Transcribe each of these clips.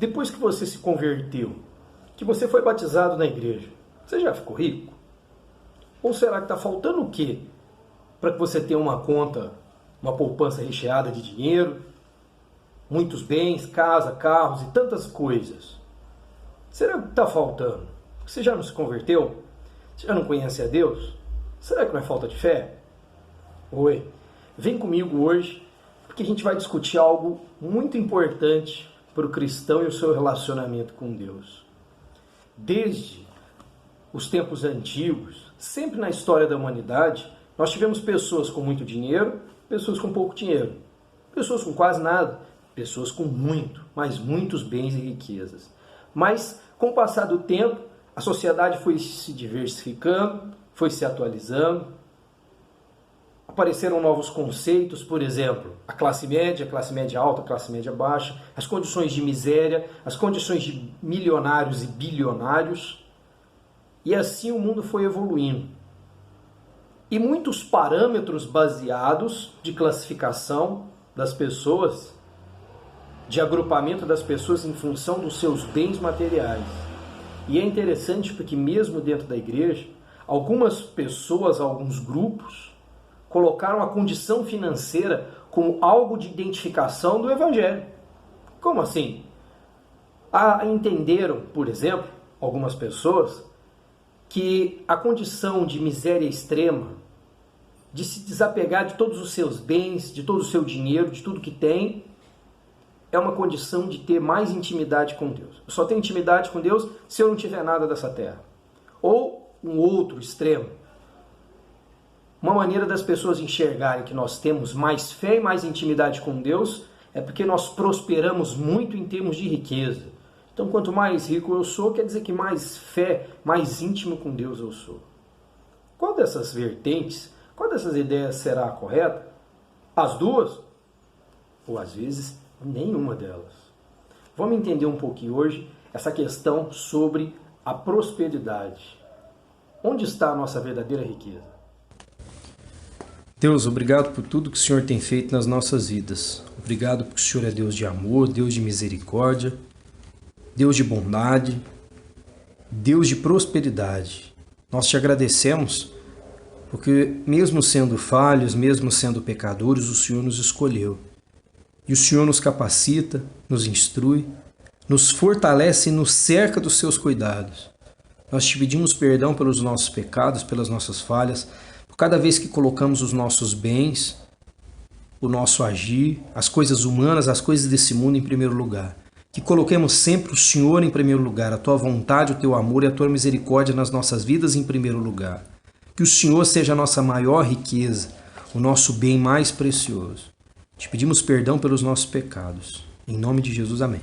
Depois que você se converteu, que você foi batizado na igreja, você já ficou rico? Ou será que está faltando o quê para que você tenha uma conta, uma poupança recheada de dinheiro, muitos bens, casa, carros e tantas coisas? Será que está faltando? Você já não se converteu? Você já não conhece a Deus? Será que não é falta de fé? Oi, vem comigo hoje, porque a gente vai discutir algo muito importante para o cristão e o seu relacionamento com Deus. Desde os tempos antigos, sempre na história da humanidade, nós tivemos pessoas com muito dinheiro, pessoas com pouco dinheiro, pessoas com quase nada, pessoas com muito, mas muitos bens e riquezas. Mas, com o passar do tempo, a sociedade foi se diversificando, foi se atualizando, apareceram novos conceitos, por exemplo, a classe média alta, a classe média baixa, as condições de miséria, as condições de milionários e bilionários, e assim o mundo foi evoluindo. E muitos parâmetros baseados de classificação das pessoas, de agrupamento das pessoas em função dos seus bens materiais. E é interessante porque mesmo dentro da igreja, algumas pessoas, alguns grupos, colocaram a condição financeira como algo de identificação do Evangelho. Como assim? Entenderam, por exemplo, algumas pessoas, que a condição de miséria extrema, de se desapegar de todos os seus bens, de todo o seu dinheiro, de tudo que tem, é uma condição de ter mais intimidade com Deus. Eu só tenho intimidade com Deus se eu não tiver nada dessa terra. Ou um outro extremo, uma maneira das pessoas enxergarem que nós temos mais fé e mais intimidade com Deus é porque nós prosperamos muito em termos de riqueza. Então, quanto mais rico eu sou, quer dizer que mais fé, mais íntimo com Deus eu sou. Qual dessas vertentes, qual dessas ideias será a correta? As duas? Ou às vezes, nenhuma delas. Vamos entender um pouquinho hoje essa questão sobre a prosperidade. Onde está a nossa verdadeira riqueza? Deus, obrigado por tudo que o Senhor tem feito nas nossas vidas. Obrigado porque o Senhor é Deus de amor, Deus de misericórdia, Deus de bondade, Deus de prosperidade. Nós te agradecemos porque mesmo sendo falhos, mesmo sendo pecadores, o Senhor nos escolheu. E o Senhor nos capacita, nos instrui, nos fortalece e nos cerca dos seus cuidados. Nós te pedimos perdão pelos nossos pecados, pelas nossas falhas, por cada vez que colocamos os nossos bens, o nosso agir, as coisas humanas, as coisas desse mundo em primeiro lugar. Que coloquemos sempre o Senhor em primeiro lugar, a tua vontade, o teu amor e a tua misericórdia nas nossas vidas em primeiro lugar. Que o Senhor seja a nossa maior riqueza, o nosso bem mais precioso. Te pedimos perdão pelos nossos pecados. Em nome de Jesus, amém.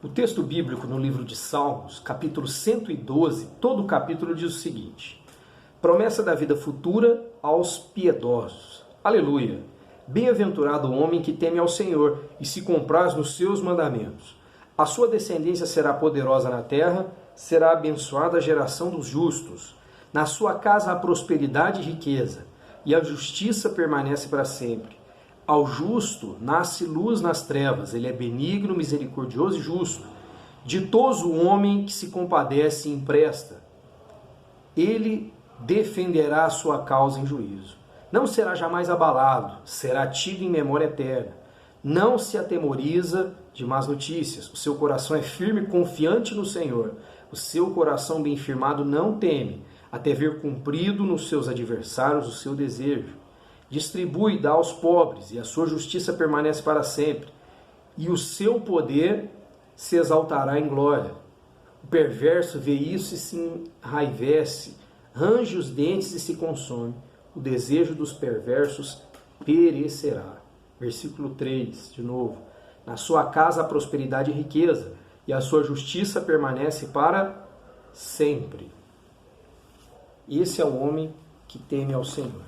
O texto bíblico no livro de Salmos, capítulo 112, todo o capítulo diz o seguinte: promessa da vida futura aos piedosos. Aleluia! Bem-aventurado o homem que teme ao Senhor e se compraz nos seus mandamentos. A sua descendência será poderosa na terra, será abençoada a geração dos justos. Na sua casa há prosperidade e riqueza, e a justiça permanece para sempre. Ao justo nasce luz nas trevas, ele é benigno, misericordioso e justo. Ditoso o homem que se compadece e empresta. Ele defenderá a sua causa em juízo. Não será jamais abalado, será tido em memória eterna. Não se atemoriza de más notícias. O seu coração é firme e confiante no Senhor. O seu coração bem firmado não teme, até ver cumprido nos seus adversários o seu desejo. Distribui e dá aos pobres, e a sua justiça permanece para sempre. E o seu poder se exaltará em glória. O perverso vê isso e se enraivece, range os dentes e se consome. O desejo dos perversos perecerá. Versículo 3, de novo. Na sua casa há prosperidade e riqueza, e a sua justiça permanece para sempre. Esse é o homem que teme ao Senhor.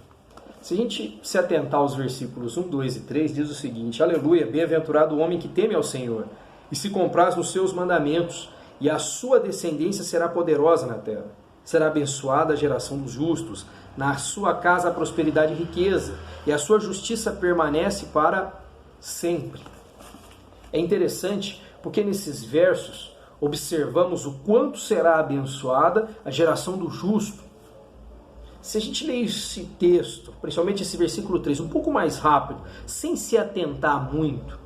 Se a gente se atentar aos versículos 1, 2 e 3, diz o seguinte: Aleluia, bem-aventurado o homem que teme ao Senhor, e se compraz nos seus mandamentos, e a sua descendência será poderosa na terra. Será abençoada a geração dos justos. Na sua casa há prosperidade e riqueza, e a sua justiça permanece para sempre. É interessante porque nesses versos observamos o quanto será abençoada a geração do justo. Se a gente ler esse texto, principalmente esse versículo 3, um pouco mais rápido, sem se atentar muito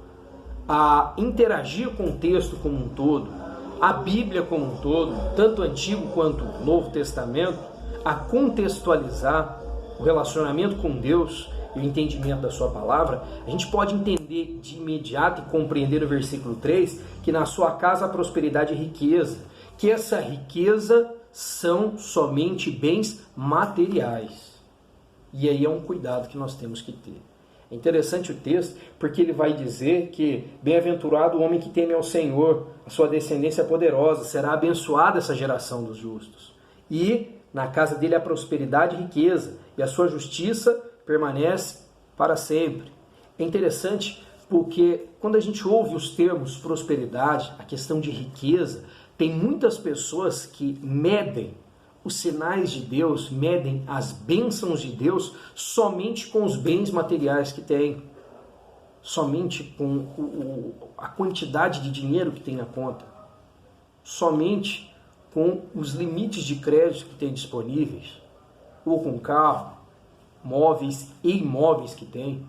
a interagir com o texto como um todo, a Bíblia como um todo, tanto o Antigo quanto o Novo Testamento, a contextualizar o relacionamento com Deus e o entendimento da sua palavra, a gente pode entender de imediato e compreender no versículo 3 que na sua casa há prosperidade e riqueza, que essa riqueza são somente bens materiais. E aí é um cuidado que nós temos que ter. É interessante o texto porque ele vai dizer que bem-aventurado o homem que teme ao Senhor, a sua descendência é poderosa, será abençoada essa geração dos justos. E na casa dele há prosperidade e riqueza, e a sua justiça permanece para sempre. É interessante porque quando a gente ouve os termos prosperidade, a questão de riqueza, tem muitas pessoas que medem os sinais de Deus, medem as bênçãos de Deus somente com os bens materiais que tem, somente com a quantidade de dinheiro que tem na conta, somente com os limites de crédito que tem disponíveis, ou com carro, móveis e imóveis que tem.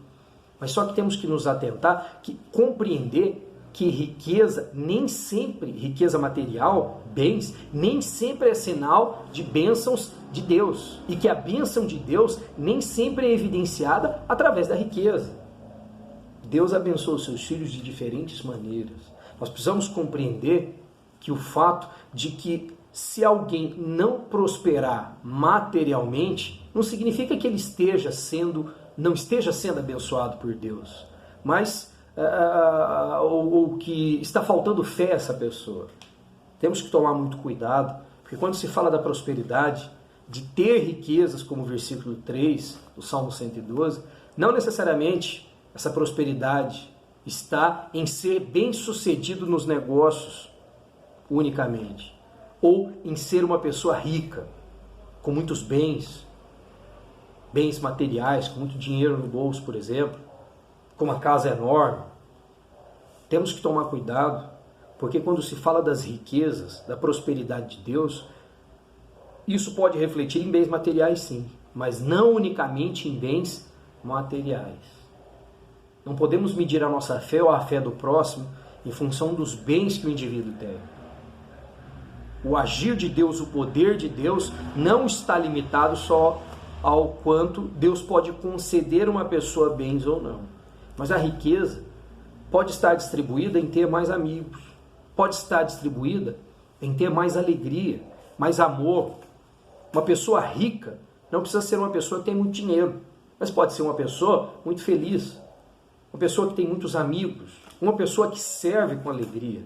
Mas só que temos que nos atentar, compreender que riqueza nem sempre, riqueza material, bens, nem sempre é sinal de bênçãos de Deus. E que a bênção de Deus nem sempre é evidenciada através da riqueza. Deus abençoa os seus filhos de diferentes maneiras. Nós precisamos compreender que o fato de que se alguém não prosperar materialmente, não significa que ele não esteja sendo abençoado por Deus, mas ou que está faltando fé a essa pessoa. Temos que tomar muito cuidado, porque quando se fala da prosperidade, de ter riquezas, como o versículo 3 do Salmo 112, não necessariamente essa prosperidade está em ser bem-sucedido nos negócios unicamente, ou em ser uma pessoa rica, com muitos bens materiais, com muito dinheiro no bolso, por exemplo, com uma casa enorme. Temos que tomar cuidado, porque quando se fala das riquezas, da prosperidade de Deus, isso pode refletir em bens materiais sim, mas não unicamente em bens materiais. Não podemos medir a nossa fé ou a fé do próximo em função dos bens que o indivíduo tem. O agir de Deus, o poder de Deus, não está limitado só ao quanto Deus pode conceder a uma pessoa bens ou não. Mas a riqueza pode estar distribuída em ter mais amigos, pode estar distribuída em ter mais alegria, mais amor. Uma pessoa rica não precisa ser uma pessoa que tem muito dinheiro, mas pode ser uma pessoa muito feliz, uma pessoa que tem muitos amigos, uma pessoa que serve com alegria,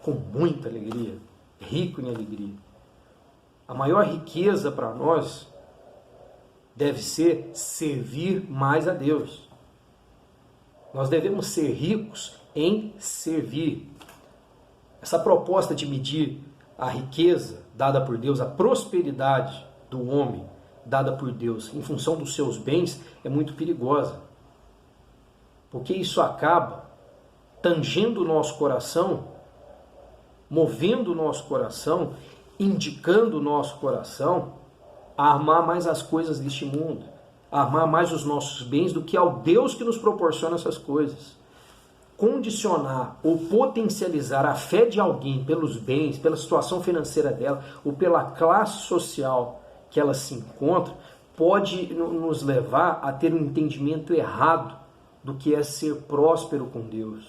com muita alegria, rico em alegria. A maior riqueza para nós deve ser servir mais a Deus. Nós devemos ser ricos em servir. Essa proposta de medir a riqueza dada por Deus, a prosperidade do homem dada por Deus em função dos seus bens é muito perigosa. Porque isso acaba tangendo o nosso coração, movendo o nosso coração, indicando o nosso coração a amar mais as coisas deste mundo, a amar mais os nossos bens do que ao Deus que nos proporciona essas coisas. Condicionar ou potencializar a fé de alguém pelos bens, pela situação financeira dela ou pela classe social que ela se encontra, pode nos levar a ter um entendimento errado do que é ser próspero com Deus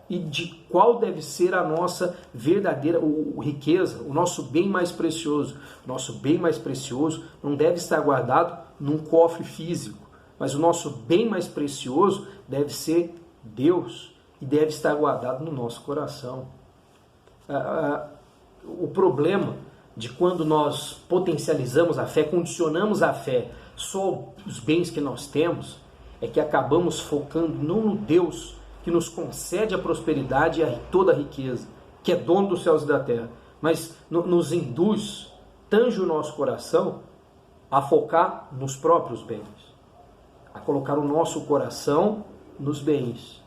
e de qual deve ser a nossa verdadeira riqueza, o nosso bem mais precioso. Nosso bem mais precioso não deve estar guardado num cofre físico, mas o nosso bem mais precioso deve ser Deus. e deve estar guardado no nosso coração. O problema de quando nós potencializamos a fé, condicionamos a fé só os bens que nós temos, é que acabamos focando não no Deus que nos concede a prosperidade e toda a riqueza, que é dono dos céus e da terra, mas nos induz, tange o nosso coração a focar nos próprios bens, a colocar o nosso coração nos bens.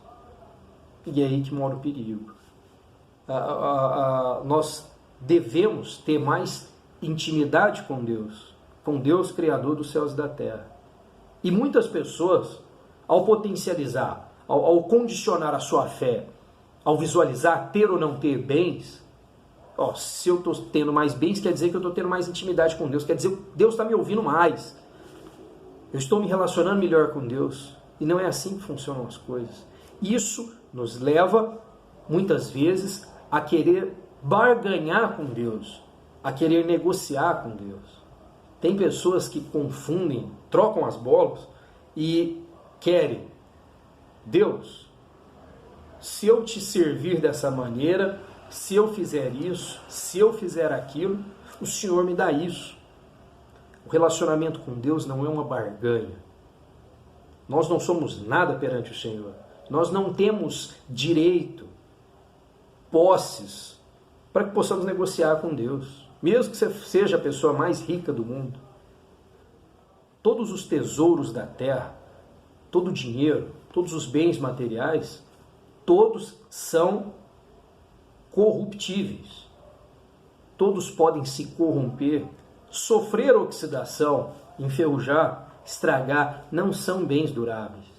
E é aí que mora o perigo. Nós devemos ter mais intimidade com Deus Criador dos céus e da terra. E muitas pessoas, ao potencializar, ao condicionar a sua fé, ao visualizar ter ou não ter bens, se eu estou tendo mais bens, quer dizer que eu estou tendo mais intimidade com Deus, quer dizer que Deus está me ouvindo mais, eu estou me relacionando melhor com Deus. E não é assim que funcionam as coisas. Isso nos leva, muitas vezes, a querer barganhar com Deus, a querer negociar com Deus. Tem pessoas que confundem, trocam as bolas e querem: Deus, se eu te servir dessa maneira, se eu fizer isso, se eu fizer aquilo, o Senhor me dá isso. O relacionamento com Deus não é uma barganha. Nós não somos nada perante o Senhor. Nós não temos direito, posses, para que possamos negociar com Deus. Mesmo que você seja a pessoa mais rica do mundo. Todos os tesouros da terra, todo o dinheiro, todos os bens materiais, todos são corruptíveis. Todos podem se corromper, sofrer oxidação, enferrujar, estragar, não são bens duráveis.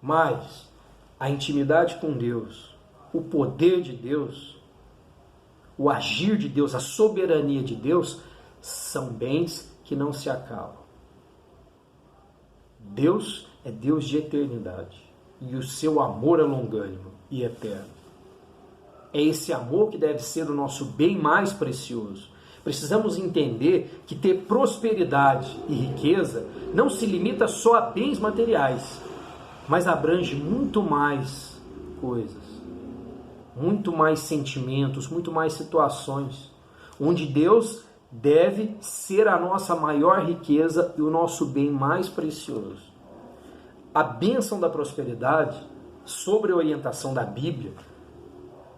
Mas a intimidade com Deus, o poder de Deus, o agir de Deus, a soberania de Deus, são bens que não se acabam. Deus é Deus de eternidade e o seu amor é longânimo e eterno. É esse amor que deve ser o nosso bem mais precioso. Precisamos entender que ter prosperidade e riqueza não se limita só a bens materiais, mas abrange muito mais coisas, muito mais sentimentos, muito mais situações, onde Deus deve ser a nossa maior riqueza e o nosso bem mais precioso. A bênção da prosperidade, sob a orientação da Bíblia,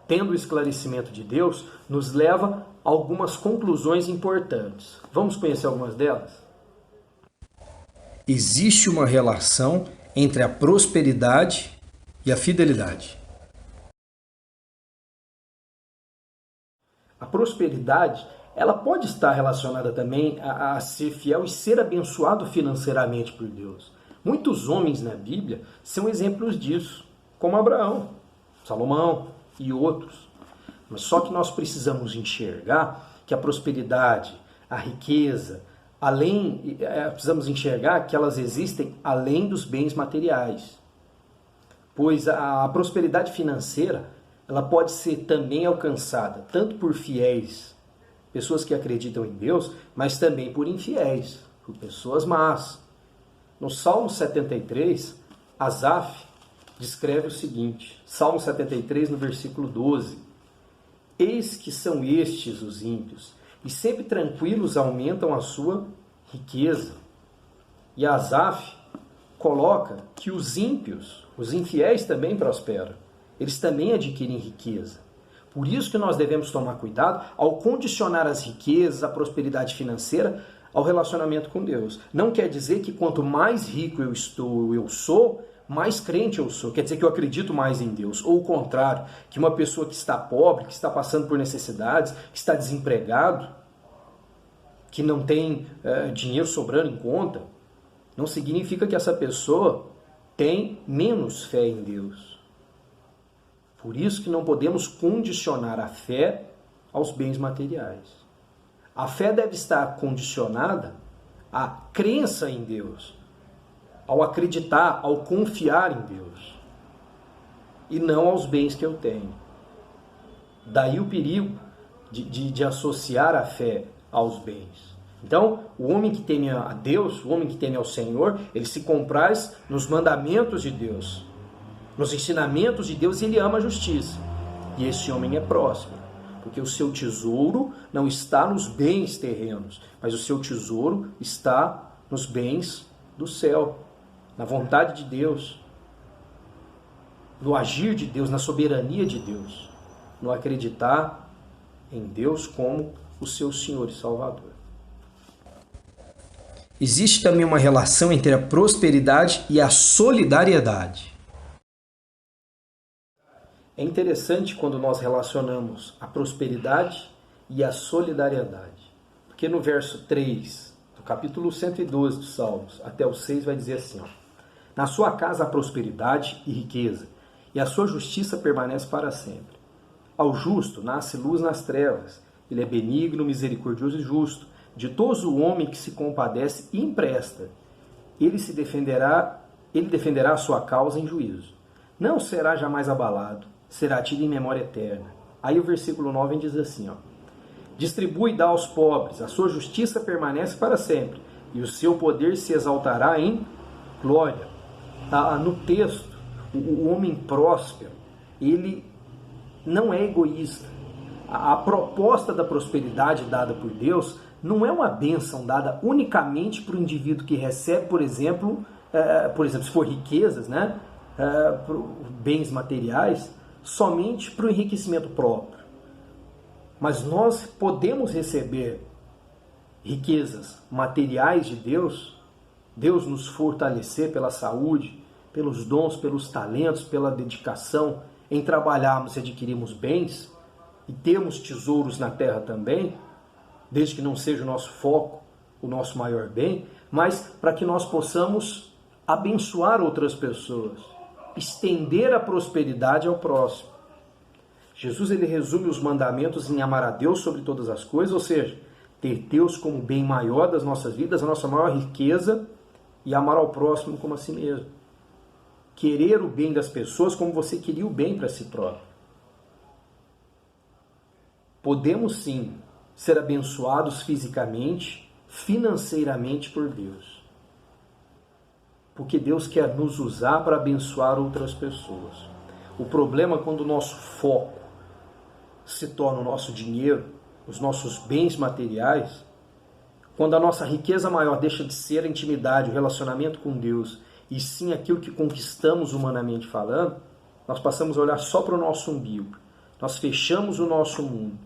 tendo o esclarecimento de Deus, nos leva a algumas conclusões importantes. Vamos conhecer algumas delas? Existe uma relação entre a prosperidade e a fidelidade. A prosperidade, ela pode estar relacionada também a ser fiel e ser abençoado financeiramente por Deus. Muitos homens na Bíblia são exemplos disso, como Abraão, Salomão e outros. Mas só que nós precisamos enxergar que a prosperidade, a riqueza, precisamos enxergar que elas existem além dos bens materiais. Pois a prosperidade financeira, ela pode ser também alcançada tanto por fiéis, pessoas que acreditam em Deus, mas também por infiéis, por pessoas más. No Salmo 73, Asaf descreve o seguinte, Salmo 73, no versículo 12: Eis que são estes os ímpios, e sempre tranquilos aumentam a sua riqueza. E Asaf coloca que os ímpios, os infiéis também prosperam. Eles também adquirem riqueza. Por isso que nós devemos tomar cuidado ao condicionar as riquezas, a prosperidade financeira, ao relacionamento com Deus. Não quer dizer que quanto mais rico eu sou, mais crente eu sou. Quer dizer que eu acredito mais em Deus. Ou o contrário, que uma pessoa que está pobre, que está passando por necessidades, que está desempregado, que não tem dinheiro sobrando em conta, não significa que essa pessoa tem menos fé em Deus. Por isso que não podemos condicionar a fé aos bens materiais. A fé deve estar condicionada à crença em Deus, ao acreditar, ao confiar em Deus, e não aos bens que eu tenho. Daí o perigo de associar a fé aos bens. Então, o homem que teme a Deus, o homem que teme ao Senhor, ele se compraz nos mandamentos de Deus. nos ensinamentos de Deus, e ele ama a justiça. E esse homem é próspero, porque o seu tesouro não está nos bens terrenos, mas o seu tesouro está nos bens do céu, na vontade de Deus, no agir de Deus, na soberania de Deus, no acreditar em Deus como o seu Senhor e Salvador. Existe também uma relação entre a prosperidade e a solidariedade. É interessante quando nós relacionamos a prosperidade e a solidariedade. Porque no verso 3, do capítulo 112 dos Salmos, até o 6, vai dizer assim, ó, na sua casa há prosperidade e riqueza, e a sua justiça permanece para sempre. Ao justo nasce luz nas trevas, ele é benigno, misericordioso e justo, ditoso o homem que se compadece e empresta. Ele defenderá a sua causa em juízo. Não será jamais abalado, será tido em memória eterna. Aí o versículo 9 diz assim, ó, distribui e dá aos pobres, a sua justiça permanece para sempre, e o seu poder se exaltará em glória. No texto, o homem próspero, ele não é egoísta. A proposta da prosperidade dada por Deus não é uma bênção dada unicamente para o indivíduo que recebe, por exemplo, se for riquezas, né, bens materiais, somente para o enriquecimento próprio. Mas nós podemos receber riquezas materiais de Deus, Deus nos fortalecer pela saúde, pelos dons, pelos talentos, pela dedicação em trabalharmos e adquirirmos bens, e termos tesouros na terra também, desde que não seja o nosso foco, o nosso maior bem, mas para que nós possamos abençoar outras pessoas, estender a prosperidade ao próximo. Jesus ele resume os mandamentos em amar a Deus sobre todas as coisas, ou seja, ter Deus como bem maior das nossas vidas, a nossa maior riqueza, e amar ao próximo como a si mesmo. Querer o bem das pessoas como você queria o bem para si próprio. Podemos sim ser abençoados fisicamente, financeiramente por Deus. Porque Deus quer nos usar para abençoar outras pessoas. O problema é quando o nosso foco se torna o nosso dinheiro, os nossos bens materiais, quando a nossa riqueza maior deixa de ser a intimidade, o relacionamento com Deus, e sim aquilo que conquistamos humanamente falando, nós passamos a olhar só para o nosso umbigo. Nós fechamos o nosso mundo.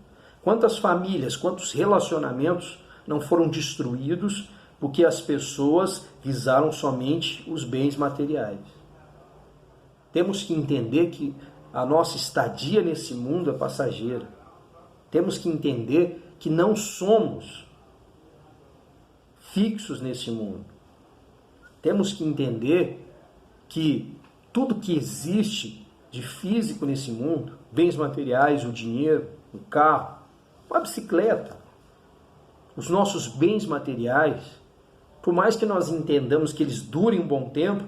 Quantas famílias, quantos relacionamentos não foram destruídos porque as pessoas visaram somente os bens materiais? Temos que entender que a nossa estadia nesse mundo é passageira. Temos que entender que não somos fixos nesse mundo. Temos que entender que tudo que existe de físico nesse mundo, bens materiais, o dinheiro, o carro, a bicicleta, os nossos bens materiais, por mais que nós entendamos que eles durem um bom tempo,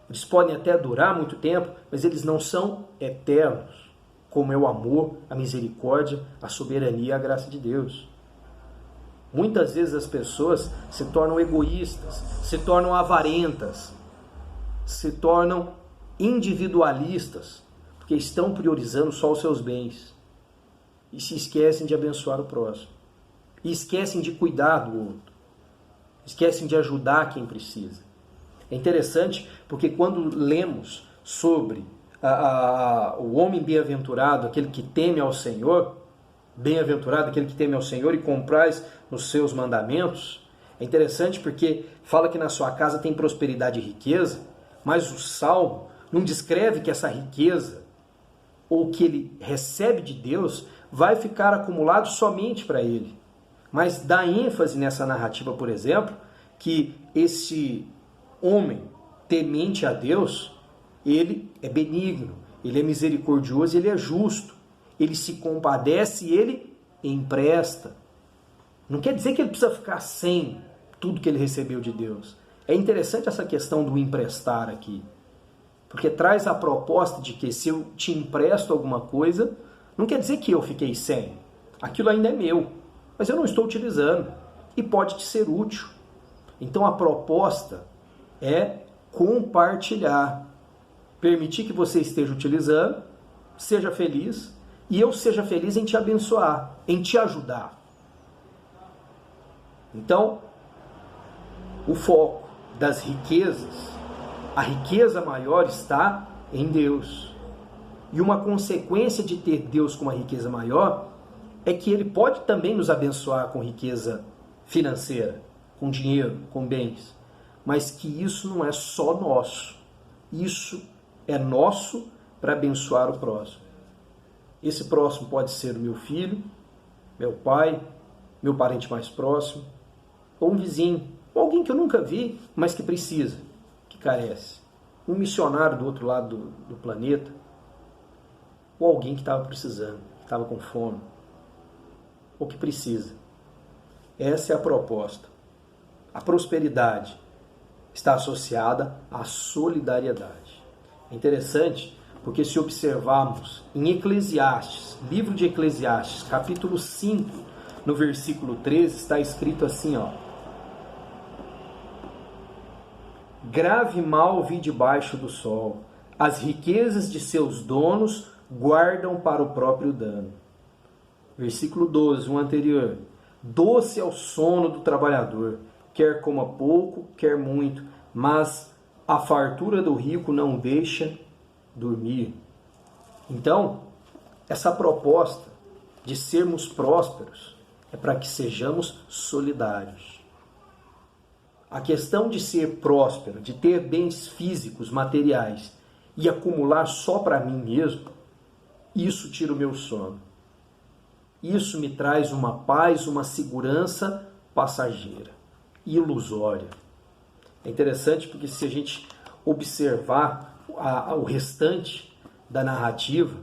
eles podem até durar muito tempo, mas eles não são eternos, como é o amor, a misericórdia, a soberania e a graça de Deus. Muitas vezes as pessoas se tornam egoístas, se tornam avarentas, se tornam individualistas, porque estão priorizando só os seus bens e se esquecem de abençoar o próximo, e esquecem de cuidar do outro, esquecem de ajudar quem precisa. É interessante porque quando lemos sobre o homem bem-aventurado, aquele que teme ao Senhor, bem-aventurado aquele que teme ao Senhor e comprais nos seus mandamentos, é interessante porque fala que na sua casa tem prosperidade e riqueza, mas o Salmo não descreve que essa riqueza ou que ele recebe de Deus vai ficar acumulado somente para ele. Mas dá ênfase nessa narrativa, por exemplo, que esse homem temente a Deus, ele é benigno, ele é misericordioso, ele é justo, ele se compadece e ele empresta. Não quer dizer que ele precisa ficar sem tudo que ele recebeu de Deus. É interessante essa questão do emprestar aqui, porque traz a proposta de que se eu te empresto alguma coisa, não quer dizer que eu fiquei sem. Aquilo ainda é meu, mas eu não estou utilizando e pode te ser útil. Então a proposta é compartilhar. permitir que você esteja utilizando, seja feliz, e eu seja feliz em te abençoar, em te ajudar. Então, o foco das riquezas, a riqueza maior está em Deus. E uma consequência de ter Deus com uma riqueza maior é que Ele pode também nos abençoar com riqueza financeira, com dinheiro, com bens. Mas que isso não é só nosso. Isso é nosso para abençoar o próximo. Esse próximo pode ser o meu filho, meu pai, meu parente mais próximo, ou um vizinho, ou alguém que eu nunca vi, mas que precisa, que carece. Um missionário do outro lado do planeta, ou alguém que estava precisando, que estava com fome, ou que precisa. Essa é a proposta. A prosperidade está associada à solidariedade. É interessante porque se observarmos em Eclesiastes, livro de Eclesiastes, capítulo 5, no versículo 13, está escrito assim, ó: grave mal vi debaixo do sol, as riquezas de seus donos guardam para o próprio dano. Versículo 12, o anterior: doce é o sono do trabalhador, quer coma pouco, quer muito, mas a fartura do rico não o deixa dormir. Então, essa proposta de sermos prósperos é para que sejamos solidários. A questão de ser próspero, de ter bens físicos, materiais e acumular só para mim mesmo, isso tira o meu sono. Isso me traz uma paz, uma segurança passageira, ilusória. É interessante porque se a gente observar o restante da narrativa,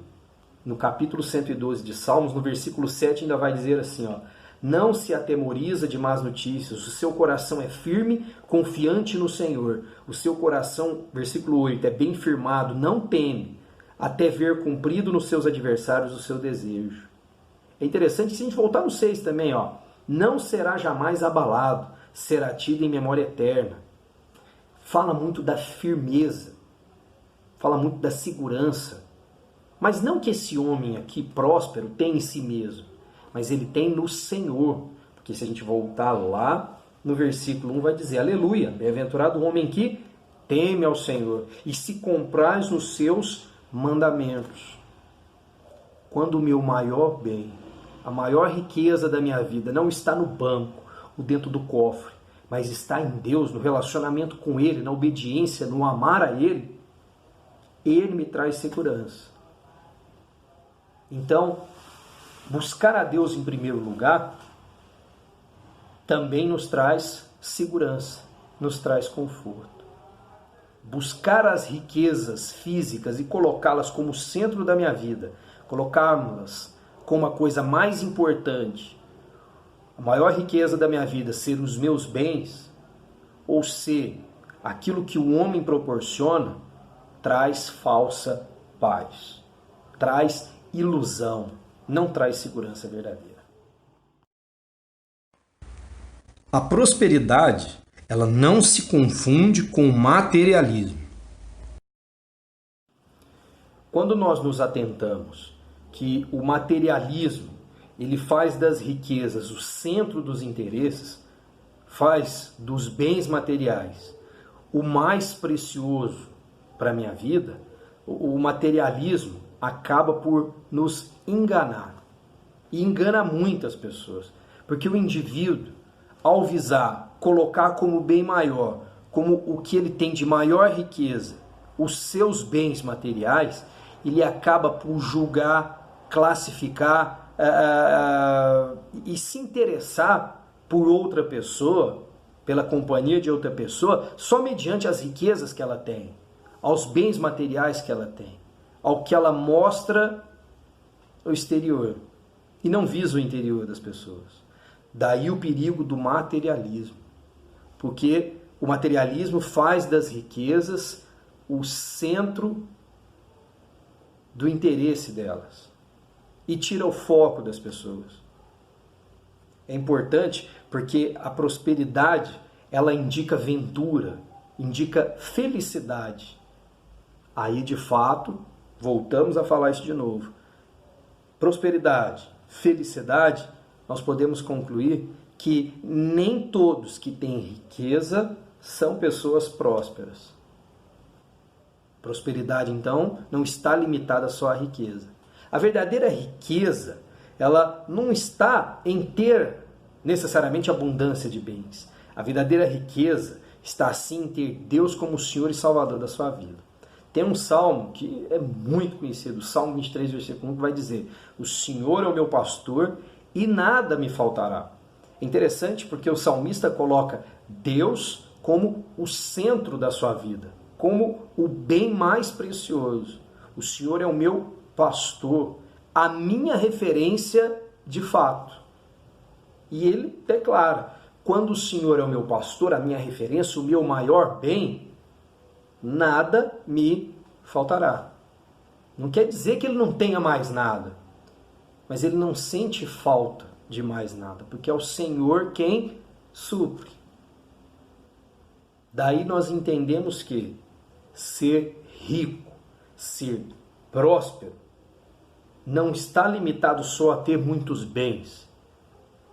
no capítulo 112 de Salmos, no versículo 7 ainda vai dizer assim, ó: não se atemoriza de más notícias, o seu coração é firme, confiante no Senhor. O seu coração, versículo 8, é bem firmado, não teme, até ver cumprido nos seus adversários o seu desejo. É interessante se a gente voltar no 6 também, ó: não será jamais abalado, será tido em memória eterna. Fala muito da firmeza, fala muito da segurança. Mas não que esse homem aqui próspero tem em si mesmo, mas ele tem no Senhor. Porque se a gente voltar lá no versículo 1 vai dizer: aleluia, bem-aventurado o homem que teme ao Senhor e se compraz nos seus mandamentos. Quando o meu maior bem, a maior riqueza da minha vida não está no banco, ou dentro do cofre, mas está em Deus, no relacionamento com Ele, na obediência, no amar a Ele, Ele me traz segurança. Então, buscar a Deus em primeiro lugar também nos traz segurança, nos traz conforto. Buscar as riquezas físicas e colocá-las como centro da minha vida, colocá-las como a coisa mais importante, a maior riqueza da minha vida ser os meus bens, ou ser aquilo que o homem proporciona, traz falsa paz, traz ilusão, não traz segurança verdadeira. A prosperidade, ela não se confunde com o materialismo. Quando nós nos atentamos que o materialismo, ele faz das riquezas o centro dos interesses, faz dos bens materiais o mais precioso para a minha vida, o materialismo acaba por nos enganar. E engana muitas pessoas. Porque o indivíduo, ao visar colocar como bem maior, como o que ele tem de maior riqueza, os seus bens materiais, ele acaba por julgar, classificar e se interessar por outra pessoa, pela companhia de outra pessoa, só mediante as riquezas que ela tem, aos bens materiais que ela tem, ao que ela mostra o exterior, e não visa o interior das pessoas. Daí o perigo do materialismo, porque o materialismo faz das riquezas o centro do interesse delas e tira o foco das pessoas. É importante porque a prosperidade, ela indica ventura, indica felicidade. Aí, de fato, voltamos a falar isso de novo. Prosperidade, felicidade, nós podemos concluir que nem todos que têm riqueza são pessoas prósperas. Prosperidade, então, não está limitada só à riqueza. A verdadeira riqueza, ela não está em ter necessariamente abundância de bens. A verdadeira riqueza está sim em ter Deus como Senhor e Salvador da sua vida. Tem um salmo que é muito conhecido, o Salmo 23, versículo 1, que vai dizer: o Senhor é o meu pastor e nada me faltará. É interessante porque o salmista coloca Deus como o centro da sua vida, como o bem mais precioso. O Senhor é o meu pastor, a minha referência de fato. E ele declara: quando o Senhor é o meu pastor, a minha referência, o meu maior bem, nada me faltará. Não quer dizer que ele não tenha mais nada, mas ele não sente falta de mais nada, porque é o Senhor quem supre. Daí nós entendemos que ser rico, ser próspero, não está limitado só a ter muitos bens,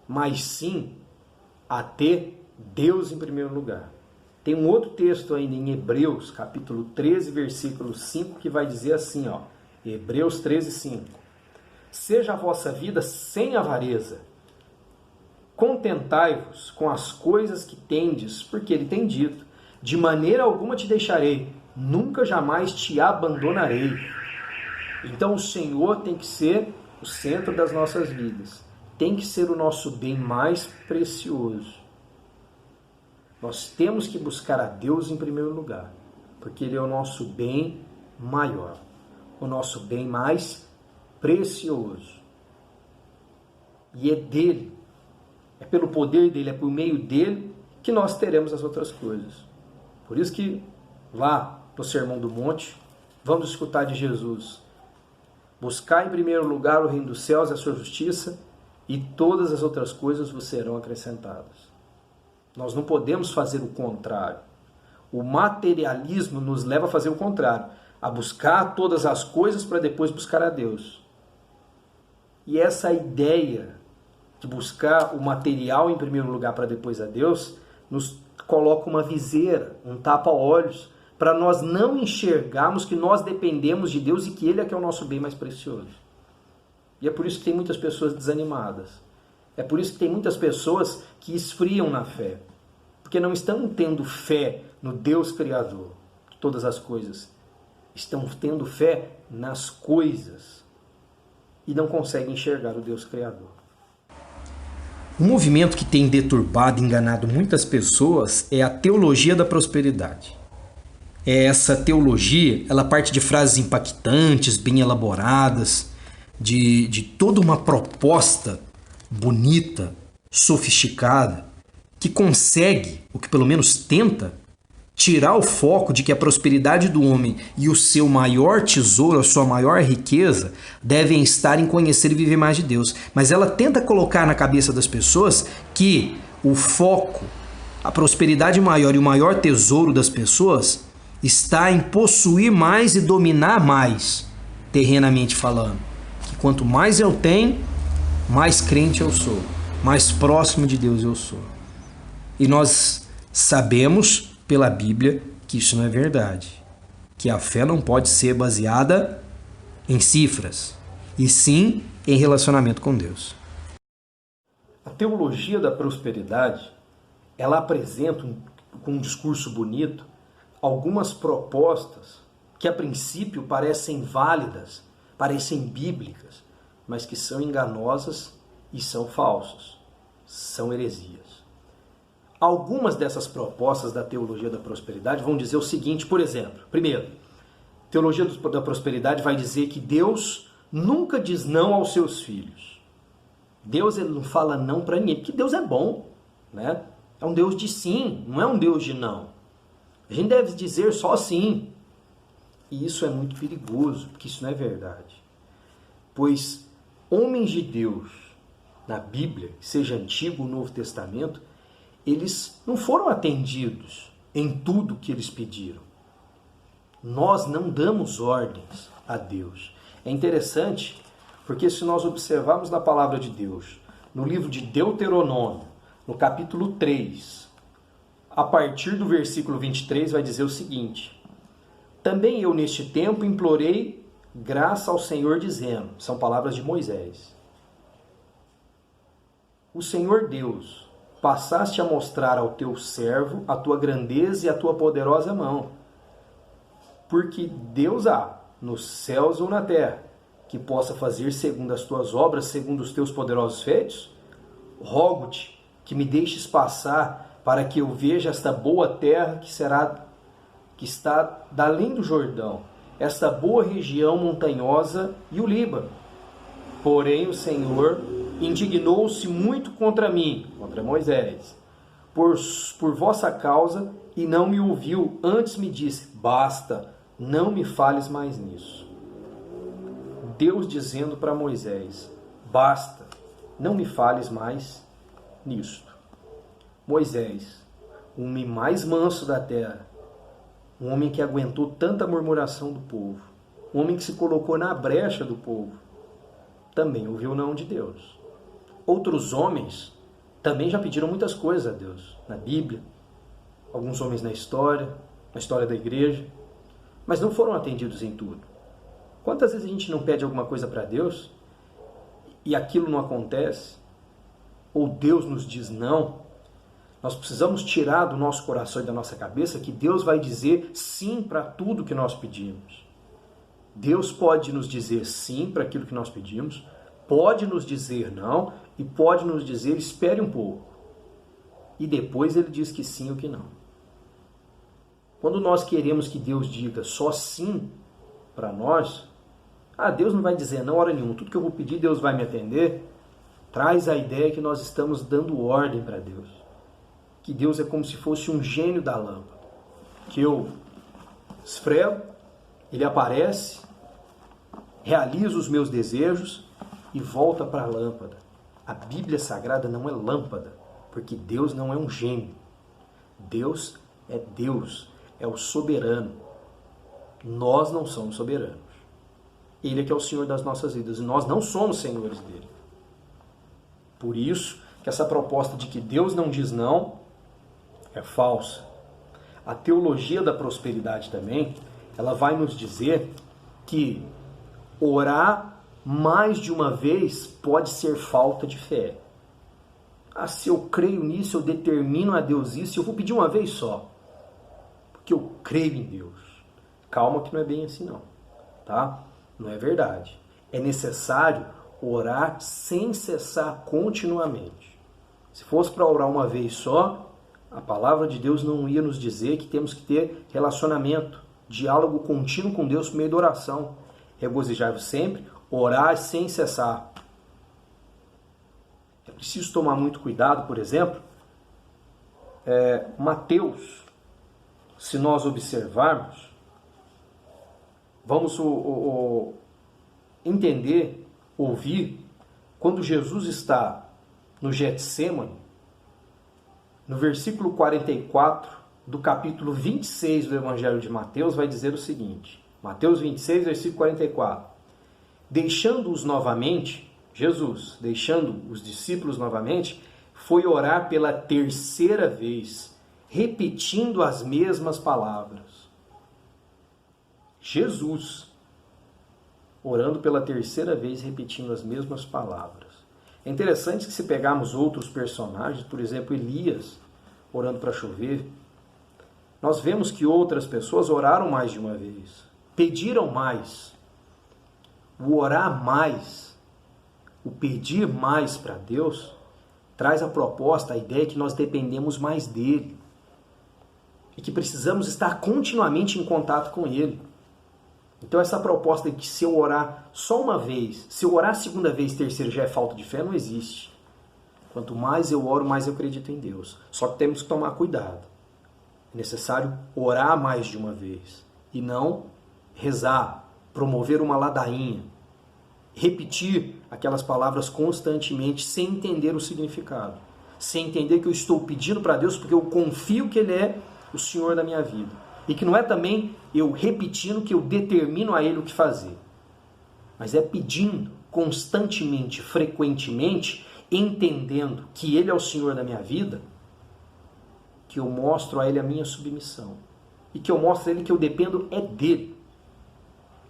mas sim a ter Deus em primeiro lugar. Tem um outro texto ainda em Hebreus, capítulo 13, versículo 5, que vai dizer assim, ó, Hebreus 13, 5. Seja a vossa vida sem avareza, contentai-vos com as coisas que tendes, porque ele tem dito, de maneira alguma te deixarei, nunca jamais te abandonarei. Então o Senhor tem que ser o centro das nossas vidas, tem que ser o nosso bem mais precioso. Nós temos que buscar a Deus em primeiro lugar, porque Ele é o nosso bem maior, o nosso bem mais precioso. E é dele, é pelo poder dele, é por meio dele que nós teremos as outras coisas. Por isso que lá no Sermão do Monte, vamos escutar de Jesus: buscar em primeiro lugar o reino dos céus e a sua justiça, e todas as outras coisas vos serão acrescentadas. Nós não podemos fazer o contrário. O materialismo nos leva a fazer o contrário, a buscar todas as coisas para depois buscar a Deus. E essa ideia de buscar o material em primeiro lugar para depois a Deus, nos coloca uma viseira, um tapa-olhos, para nós não enxergarmos que nós dependemos de Deus e que Ele é que é o nosso bem mais precioso. E é por isso que tem muitas pessoas desanimadas. É por isso que tem muitas pessoas que esfriam na fé, porque não estão tendo fé no Deus Criador de todas as coisas. Estão tendo fé nas coisas e não conseguem enxergar o Deus Criador. Um movimento que tem deturbado e enganado muitas pessoas é a teologia da prosperidade. Essa teologia, ela parte de frases impactantes, bem elaboradas, de toda uma proposta bonita, sofisticada, que consegue, ou que pelo menos tenta, tirar o foco de que a prosperidade do homem e o seu maior tesouro, a sua maior riqueza, devem estar em conhecer e viver mais de Deus. Mas ela tenta colocar na cabeça das pessoas que o foco, a prosperidade maior e o maior tesouro das pessoas está em possuir mais e dominar mais, terrenamente falando. Que quanto mais eu tenho, mais crente eu sou, mais próximo de Deus eu sou. E nós sabemos pela Bíblia que isso não é verdade, que a fé não pode ser baseada em cifras, e sim em relacionamento com Deus. A teologia da prosperidade, ela apresenta, com um discurso bonito, algumas propostas que a princípio parecem válidas, parecem bíblicas, mas que são enganosas e são falsas, são heresias. Algumas dessas propostas da teologia da prosperidade vão dizer o seguinte, por exemplo, primeiro, a teologia da prosperidade vai dizer que Deus nunca diz não aos seus filhos. Deus, ele não fala não para ninguém, porque Deus é bom, né? É um Deus de sim, não é um Deus de não. A gente deve dizer só sim. E isso é muito perigoso, porque isso não é verdade. Pois homens de Deus, na Bíblia, seja Antigo ou Novo Testamento, eles não foram atendidos em tudo que eles pediram. Nós não damos ordens a Deus. É interessante, porque se nós observarmos na palavra de Deus, no livro de Deuteronômio, no capítulo 3, a partir do versículo 23, vai dizer o seguinte: também eu neste tempo implorei graça ao Senhor dizendo, são palavras de Moisés, o Senhor Deus, passaste a mostrar ao teu servo a tua grandeza e a tua poderosa mão, porque Deus há nos céus ou na terra que possa fazer segundo as tuas obras, segundo os teus poderosos feitos? Rogo-te que me deixes passar para que eu veja esta boa terra que está além do Jordão, esta boa região montanhosa e o Líbano. Porém o Senhor indignou-se muito contra mim, contra Moisés, por vossa causa, e não me ouviu, antes me disse, basta, não me fales mais nisso. Deus dizendo para Moisés, basta, não me fales mais nisto. Moisés, o homem mais manso da terra, um homem que aguentou tanta murmuração do povo, um homem que se colocou na brecha do povo, também ouviu o não de Deus. Outros homens também já pediram muitas coisas a Deus, na Bíblia, alguns homens na história da igreja, mas não foram atendidos em tudo. Quantas vezes a gente não pede alguma coisa para Deus e aquilo não acontece? Ou Deus nos diz não? Nós precisamos tirar do nosso coração e da nossa cabeça que Deus vai dizer sim para tudo que nós pedimos. Deus pode nos dizer sim para aquilo que nós pedimos, pode nos dizer não e pode nos dizer espere um pouco. E depois ele diz que sim ou que não. Quando nós queremos que Deus diga só sim para nós, Deus não vai dizer não hora nenhuma, tudo que eu vou pedir Deus vai me atender, traz a ideia que nós estamos dando ordem para Deus. Que Deus é como se fosse um gênio da lâmpada, que eu esfrego, ele aparece, realiza os meus desejos e volta para a lâmpada. A Bíblia Sagrada não é lâmpada, porque Deus não é um gênio. Deus, é o soberano. Nós não somos soberanos. Ele é que é o Senhor das nossas vidas e nós não somos senhores dele. Por isso que essa proposta de que Deus não diz não é falsa. A teologia da prosperidade também, ela vai nos dizer que orar mais de uma vez pode ser falta de fé. Se eu creio nisso, eu determino a Deus isso, eu vou pedir uma vez só, porque eu creio em Deus. Calma que não é bem assim não, tá? Não é verdade. É necessário orar sem cessar continuamente. Se fosse para orar uma vez só, a palavra de Deus não ia nos dizer que temos que ter relacionamento, diálogo contínuo com Deus por meio da oração. Regozijar-vos sempre, orar sem cessar. É preciso tomar muito cuidado, por exemplo, Mateus, se nós observarmos, vamos entender, ouvir, quando Jesus está no Getsêmani, no versículo 44 do capítulo 26 do Evangelho de Mateus, vai dizer o seguinte, Mateus 26, versículo 44, deixando-os novamente, Jesus, deixando os discípulos novamente, foi orar pela terceira vez, repetindo as mesmas palavras. Jesus, orando pela terceira vez, repetindo as mesmas palavras. É interessante que se pegarmos outros personagens, por exemplo, Elias, orando para chover, nós vemos que outras pessoas oraram mais de uma vez, pediram mais. O orar mais, o pedir mais para Deus, traz a proposta, a ideia que nós dependemos mais dele e que precisamos estar continuamente em contato com ele. Então essa proposta de que se eu orar só uma vez, se eu orar a segunda vez, terceira já é falta de fé, não existe. Quanto mais eu oro, mais eu acredito em Deus. Só que temos que tomar cuidado. É necessário orar mais de uma vez e não rezar, promover uma ladainha, repetir aquelas palavras constantemente sem entender o significado, sem entender que eu estou pedindo para Deus porque eu confio que Ele é o Senhor da minha vida. E que não é também eu repetindo que eu determino a Ele o que fazer. Mas é pedindo constantemente, frequentemente, entendendo que Ele é o Senhor da minha vida, que eu mostro a Ele a minha submissão. E que eu mostro a Ele que eu dependo é dEle.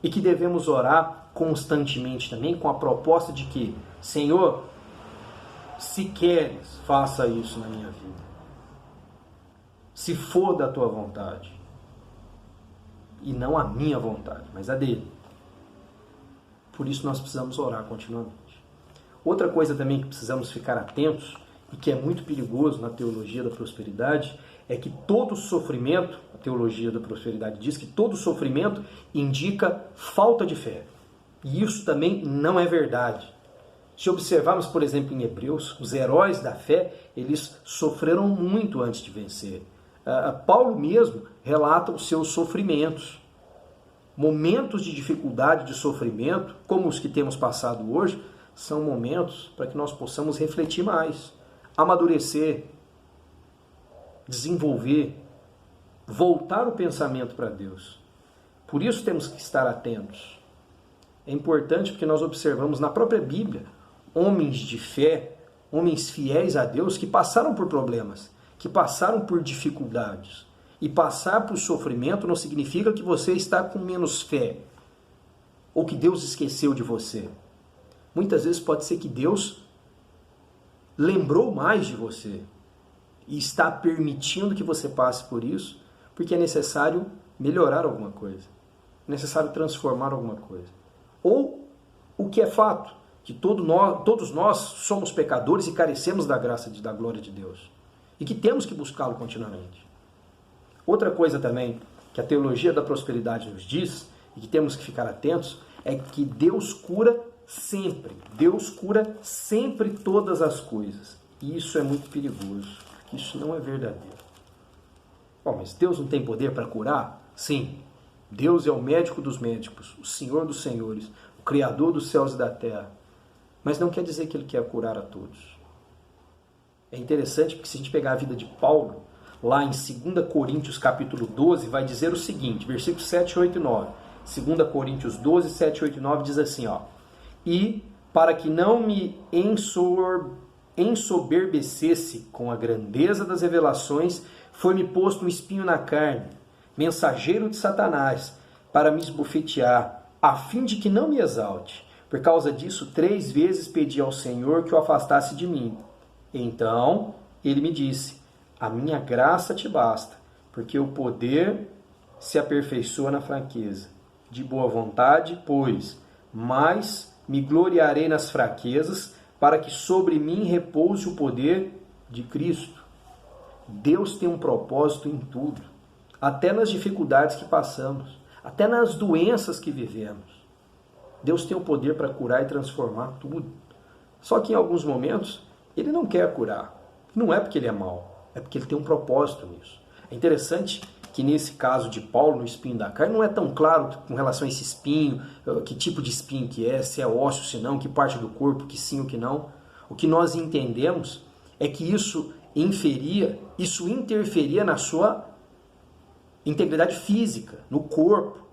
E que devemos orar constantemente também com a proposta de que, Senhor, se queres, faça isso na minha vida. Se for da tua vontade. E não a minha vontade, mas a dele. Por isso nós precisamos orar continuamente. Outra coisa também que precisamos ficar atentos, e que é muito perigoso na teologia da prosperidade, é que todo sofrimento, a teologia da prosperidade diz que todo sofrimento indica falta de fé. E isso também não é verdade. Se observarmos, por exemplo, em Hebreus, os heróis da fé, eles sofreram muito antes de vencer. Paulo mesmo relata os seus sofrimentos. Momentos de dificuldade, de sofrimento, como os que temos passado hoje, são momentos para que nós possamos refletir mais, amadurecer, desenvolver, voltar o pensamento para Deus. Por isso temos que estar atentos. É importante porque nós observamos na própria Bíblia homens de fé, homens fiéis a Deus que passaram por problemas, que passaram por dificuldades. E passar por sofrimento não significa que você está com menos fé ou que Deus esqueceu de você. Muitas vezes pode ser que Deus lembrou mais de você e está permitindo que você passe por isso porque é necessário melhorar alguma coisa, é necessário transformar alguma coisa. Ou o que é fato, que todos nós somos pecadores e carecemos da graça e da glória de Deus e que temos que buscá-lo continuamente. Outra coisa também que a teologia da prosperidade nos diz e que temos que ficar atentos é que Deus cura sempre. Deus cura sempre todas as coisas. E isso é muito perigoso. Isso não é verdadeiro. Mas Deus não tem poder para curar? Sim. Deus é o médico dos médicos, o Senhor dos senhores, o Criador dos céus e da terra. Mas não quer dizer que Ele quer curar a todos. É interessante porque se a gente pegar a vida de Paulo, lá em 2 Coríntios capítulo 12, vai dizer o seguinte, versículos 7, 8 e 9. 2 Coríntios 12, 7, 8 e 9 diz assim, E para que não me ensoberbecesse com a grandeza das revelações, foi-me posto um espinho na carne, mensageiro de Satanás, para me esbofetear, a fim de que não me exalte. Por causa disso, 3 vezes pedi ao Senhor que o afastasse de mim. Então, ele me disse, a minha graça te basta, porque o poder se aperfeiçoa na fraqueza. De boa vontade, pois, mas me gloriarei nas fraquezas, para que sobre mim repouse o poder de Cristo. Deus tem um propósito em tudo, até nas dificuldades que passamos, até nas doenças que vivemos. Deus tem o poder para curar e transformar tudo. Só que em alguns momentos, Ele não quer curar. Não é porque Ele é mau, é porque Ele tem um propósito nisso. É interessante que nesse caso de Paulo, no espinho da carne, não é tão claro com relação a esse espinho, que tipo de espinho que é, se é ósseo, se não, que parte do corpo, que sim ou que não. O que nós entendemos é que isso interferia na sua integridade física, no corpo.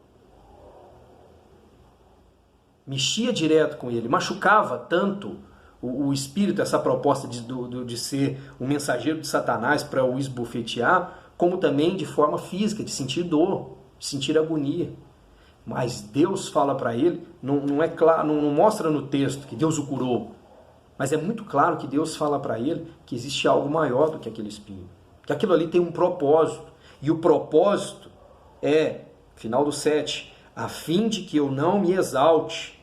Mexia direto com ele, machucava tanto o espírito, essa proposta de ser um mensageiro de Satanás para o esbofetear, como também de forma física, de sentir dor, de sentir agonia. Mas Deus fala para ele, não é claro, não mostra no texto que Deus o curou, mas é muito claro que Deus fala para ele que existe algo maior do que aquele espinho, que aquilo ali tem um propósito, e o propósito é, final do 7, a fim de que eu não me exalte.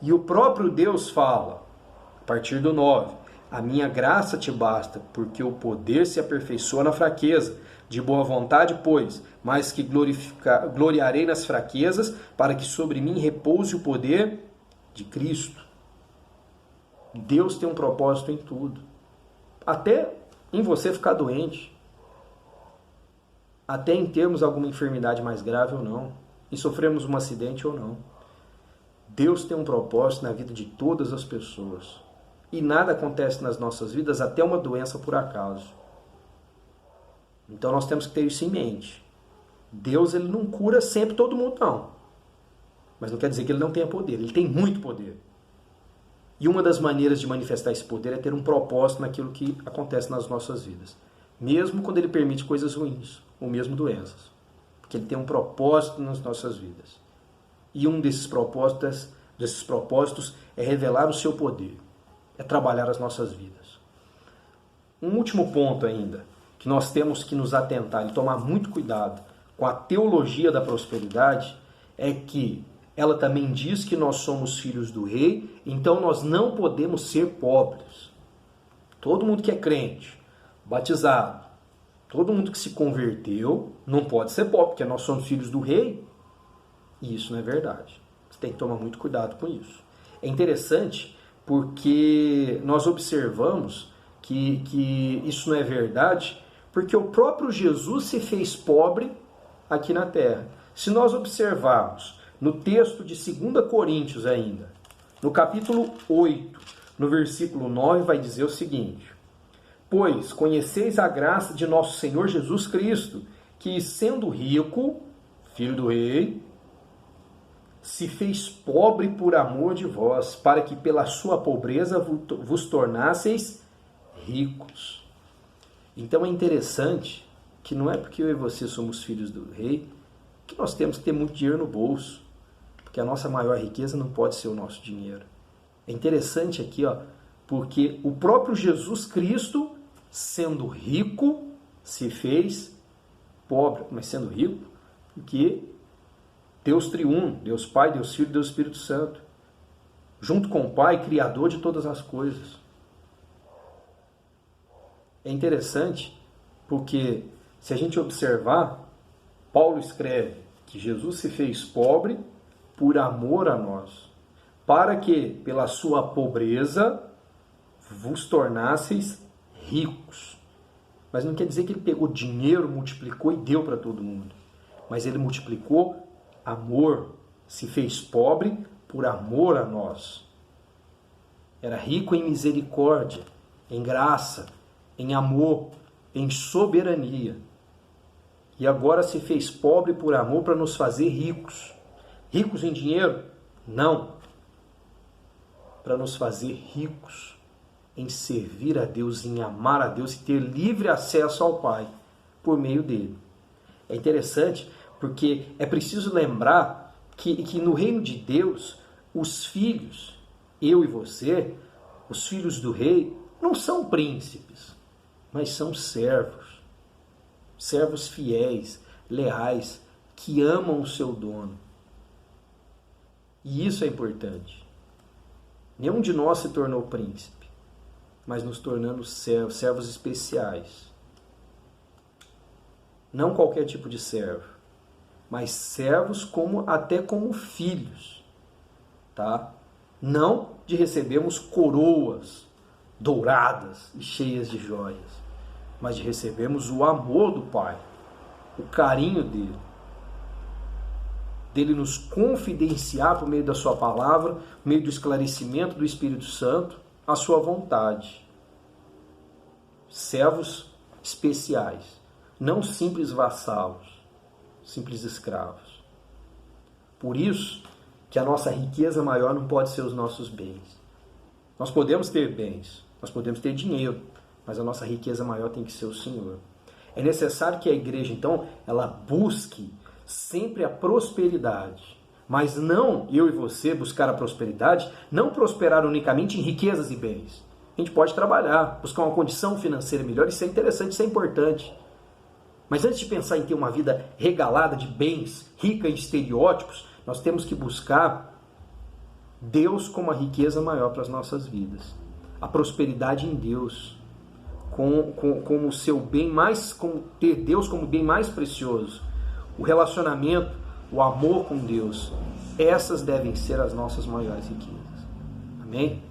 E o próprio Deus fala, a partir do 9, a minha graça te basta, porque o poder se aperfeiçoa na fraqueza. De boa vontade, pois, mas que gloriarei nas fraquezas, para que sobre mim repouse o poder de Cristo. Deus tem um propósito em tudo. Até em você ficar doente. Até em termos alguma enfermidade mais grave ou não. Em sofrermos um acidente ou não. Deus tem um propósito na vida de todas as pessoas. E nada acontece nas nossas vidas, até uma doença por acaso. Então nós temos que ter isso em mente. Deus ele não cura sempre todo mundo, não. Mas não quer dizer que ele não tenha poder. Ele tem muito poder. E uma das maneiras de manifestar esse poder é ter um propósito naquilo que acontece nas nossas vidas. Mesmo quando ele permite coisas ruins, ou mesmo doenças. Porque ele tem um propósito nas nossas vidas. E um desses propósitos é revelar o seu poder. É trabalhar as nossas vidas. Um último ponto ainda, que nós temos que nos atentar e tomar muito cuidado com a teologia da prosperidade, é que ela também diz que nós somos filhos do rei, então nós não podemos ser pobres. Todo mundo que é crente, batizado, todo mundo que se converteu, não pode ser pobre, porque nós somos filhos do rei. E isso não é verdade. Você tem que tomar muito cuidado com isso. É interessante porque nós observamos que isso não é verdade, porque o próprio Jesus se fez pobre aqui na terra. Se nós observarmos no texto de 2 Coríntios ainda, no capítulo 8, no versículo 9, vai dizer o seguinte: pois conheceis a graça de nosso Senhor Jesus Cristo, que sendo rico, filho do rei, se fez pobre por amor de vós, para que pela sua pobreza vos tornasseis ricos. Então é interessante que não é porque eu e você somos filhos do rei que nós temos que ter muito dinheiro no bolso, porque a nossa maior riqueza não pode ser o nosso dinheiro. É interessante aqui, porque o próprio Jesus Cristo, sendo rico, se fez pobre. Mas sendo rico, porque Deus triuno, Deus Pai, Deus Filho, Deus Espírito Santo, junto com o Pai, Criador de todas as coisas. É interessante porque, se a gente observar, Paulo escreve que Jesus se fez pobre por amor a nós, para que, pela sua pobreza, vos tornasseis ricos. Mas não quer dizer que ele pegou dinheiro, multiplicou e deu para todo mundo. Mas ele multiplicou amor, se fez pobre por amor a nós. Era rico em misericórdia, em graça, em amor, em soberania. E agora se fez pobre por amor para nos fazer ricos. Ricos em dinheiro? Não. Para nos fazer ricos em servir a Deus, em amar a Deus e ter livre acesso ao Pai por meio dele. É interessante porque é preciso lembrar que no reino de Deus, os filhos, eu e você, os filhos do rei, não são príncipes, mas são servos. Servos fiéis, leais, que amam o seu dono. E isso é importante. Nenhum de nós se tornou príncipe, mas nos tornando servos especiais. Não qualquer tipo de servo, mas servos até como filhos. Tá? Não de recebermos coroas douradas e cheias de joias, mas de recebermos o amor do Pai, o carinho dele nos confidenciar por meio da sua palavra, por meio do esclarecimento do Espírito Santo, a sua vontade. Servos especiais, não simples vassalos, simples escravos. Por isso que a nossa riqueza maior não pode ser os nossos bens. Nós podemos ter bens, nós podemos ter dinheiro, mas a nossa riqueza maior tem que ser o Senhor. É necessário que a igreja, então, ela busque sempre a prosperidade. Mas não eu e você buscar a prosperidade, não prosperar unicamente em riquezas e bens. A gente pode trabalhar, buscar uma condição financeira melhor, isso é interessante, isso é importante. Mas antes de pensar em ter uma vida regalada de bens, rica em estereótipos, nós temos que buscar Deus como a riqueza maior para as nossas vidas. A prosperidade em Deus. Com o seu bem mais, com ter Deus como bem mais precioso, o relacionamento, o amor com Deus, essas devem ser as nossas maiores riquezas. Amém?